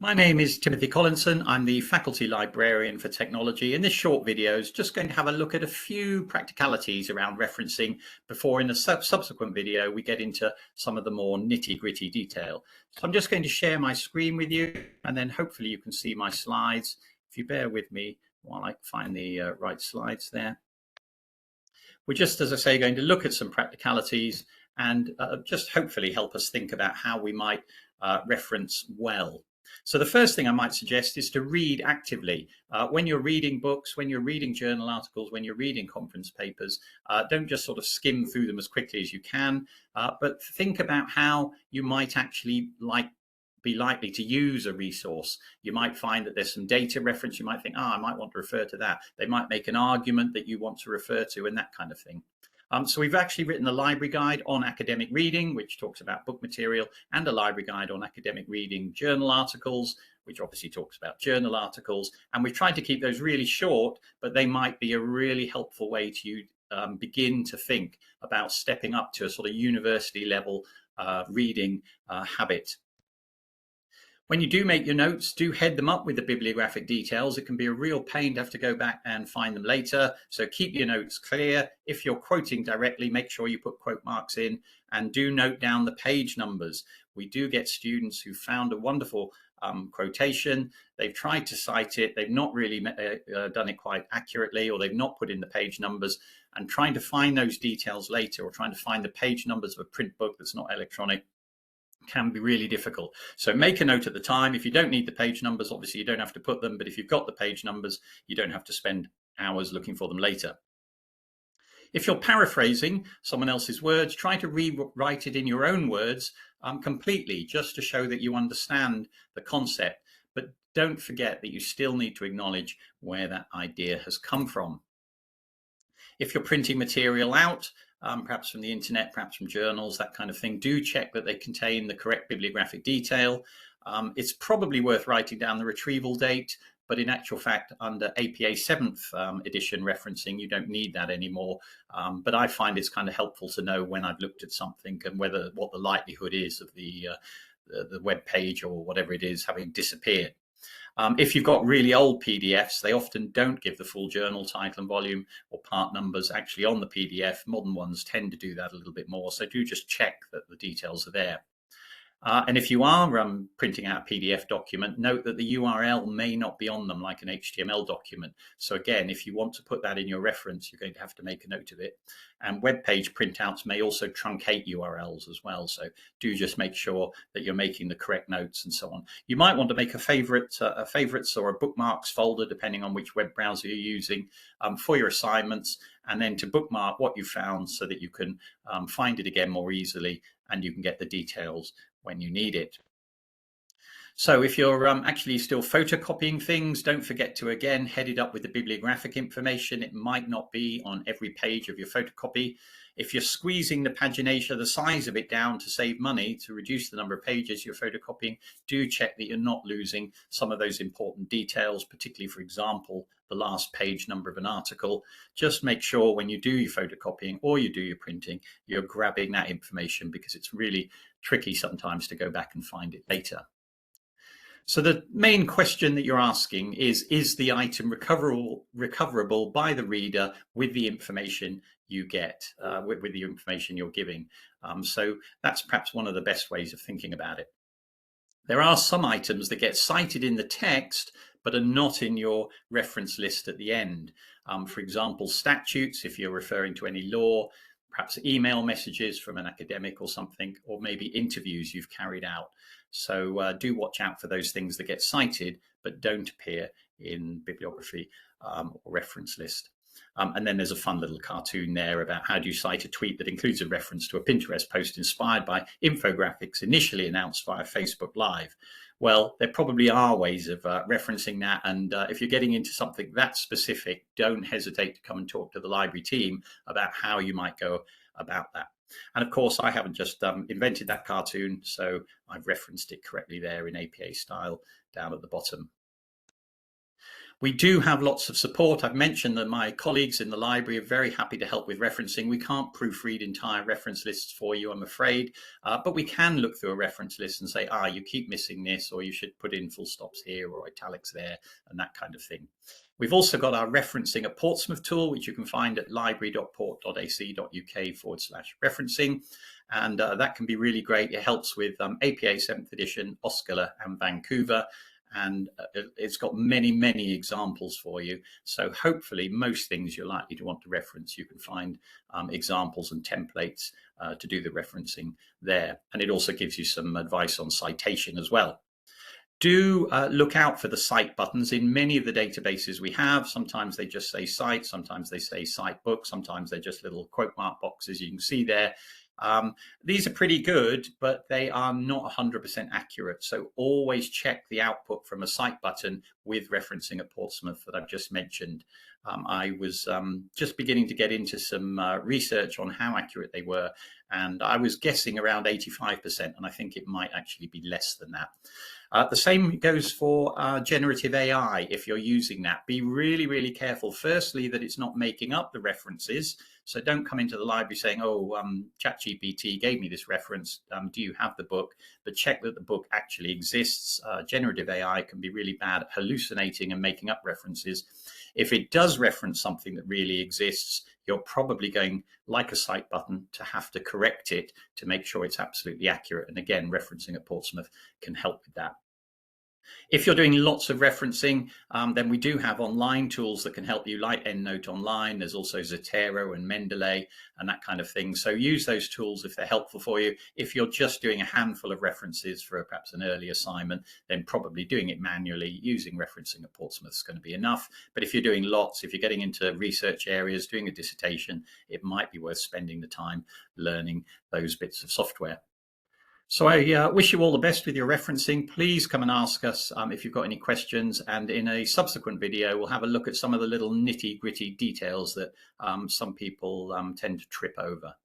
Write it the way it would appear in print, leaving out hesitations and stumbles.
My name is Timothy Collinson. I'm the Faculty Librarian for Technology. In this short video is just going to have a look at a few practicalities around referencing before in the subsequent video we get into some of the more nitty-gritty detail. So I'm just going to share my screen with you and then hopefully you can see my slides. If you bear with me while I find the right slides there. We're just, as I say, going to look at some practicalities and just hopefully help us think about how we might reference well. So the first thing I might suggest is to read actively. When you're reading books, when you're reading journal articles, when you're reading conference papers, don't just sort of skim through them as quickly as you can, but think about how you might actually be likely to use a resource. You might find that there's some data reference. You might think, I might want to refer to that. They might make an argument that you want to refer to and that kind of thing. So we've actually written a library guide on academic reading, which talks about book material, and a library guide on academic reading journal articles, which obviously talks about journal articles. And we've tried to keep those really short, but they might be a really helpful way to begin to think about stepping up to a sort of university level reading habit. When you do make your notes, do head them up with the bibliographic details. It can be a real pain to have to go back and find them later. So keep your notes clear. If you're quoting directly, make sure you put quote marks in and do note down the page numbers. We do get students who found a wonderful quotation. They've tried to cite it. They've not really done it quite accurately, or they've not put in the page numbers, and trying to find those details later, or trying to find the page numbers of a print book that's not electronic, can be really difficult. So make a note at the time. If you don't need the page numbers, obviously you don't have to put them, but if you've got the page numbers, you don't have to spend hours looking for them later. If you're paraphrasing someone else's words, try to rewrite it in your own words completely, just to show that you understand the concept, but don't forget that you still need to acknowledge where that idea has come from. If you're printing material out, perhaps from the internet, perhaps from journals, that kind of thing, do check that they contain the correct bibliographic detail. It's probably worth writing down the retrieval date, but in actual fact, under APA 7th edition referencing, you don't need that anymore. But I find it's kind of helpful to know when I've looked at something and what the likelihood is of the web page or whatever it is having disappeared. If you've got really old PDFs, they often don't give the full journal title and volume or part numbers actually on the PDF. Modern ones tend to do that a little bit more, so do just check that the details are there. And if you are printing out a PDF document, note that the URL may not be on them like an HTML document. So again, if you want to put that in your reference, you're going to have to make a note of it. And web page printouts may also truncate URLs as well. So do just make sure that you're making the correct notes and so on. You might want to make a favorites or a bookmarks folder, depending on which web browser you're using, for your assignments, and then to bookmark what you found so that you can find it again more easily and you can get the details when you need it. So if you're actually still photocopying things, don't forget to, again, head it up with the bibliographic information. It might not be on every page of your photocopy. If you're squeezing the pagination, the size of it down to save money, to reduce the number of pages you're photocopying, do check that you're not losing some of those important details, particularly, for example, the last page number of an article. Just make sure when you do your photocopying or you do your printing, you're grabbing that information, because it's really tricky sometimes to go back and find it later. So the main question that you're asking is the item recoverable by the reader with the information you get, with the information you're giving? So that's perhaps one of the best ways of thinking about it. There are some items that get cited in the text, but are not in your reference list at the end. For example, statutes, if you're referring to any law, perhaps email messages from an academic or something, or maybe interviews you've carried out. So do watch out for those things that get cited, but don't appear in bibliography or reference list. And then there's a fun little cartoon there about how do you cite a tweet that includes a reference to a Pinterest post inspired by infographics initially announced via Facebook Live. Well, there probably are ways of referencing that. And if you're getting into something that specific, don't hesitate to come and talk to the library team about how you might go about that. And of course, I haven't just invented that cartoon, so I've referenced it correctly there in APA style down at the bottom. We do have lots of support. I've mentioned that my colleagues in the library are very happy to help with referencing. We can't proofread entire reference lists for you, I'm afraid, but we can look through a reference list and say, you keep missing this, or you should put in full stops here or italics there, and that kind of thing. We've also got our referencing at Portsmouth tool, which you can find at library.port.ac.uk/referencing. And that can be really great. It helps with APA 7th edition, OSCAR and Vancouver. And it's got many, many examples for you. So hopefully most things you're likely to want to reference, you can find examples and templates to do the referencing there. And it also gives you some advice on citation as well. Do look out for the cite buttons in many of the databases we have. Sometimes they just say cite, sometimes they say cite book, sometimes they're just little quote mark boxes you can see there. These are pretty good, but they are not 100% accurate. So always check the output from a cite button with referencing at Portsmouth that I've just mentioned. I was just beginning to get into some research on how accurate they were, and I was guessing around 85%, and I think it might actually be less than that. The same goes for generative AI. If you're using that, be really, really careful. Firstly, that it's not making up the references. So don't come into the library saying, ChatGPT gave me this reference. Do you have the book? But check that the book actually exists. Generative AI can be really bad at hallucinating and making up references. If it does reference something that really exists, you're probably going, like a cite button, to have to correct it to make sure it's absolutely accurate. And again, referencing at Portsmouth can help with that. If you're doing lots of referencing, then we do have online tools that can help you, like EndNote Online. There's also Zotero and Mendeley and that kind of thing. So use those tools if they're helpful for you. If you're just doing a handful of references for perhaps an early assignment, then probably doing it manually using referencing at Portsmouth is going to be enough. But if you're doing lots, if you're getting into research areas, doing a dissertation, it might be worth spending the time learning those bits of software. So I wish you all the best with your referencing. Please come and ask us if you've got any questions. And in a subsequent video, we'll have a look at some of the little nitty-gritty details that some people tend to trip over.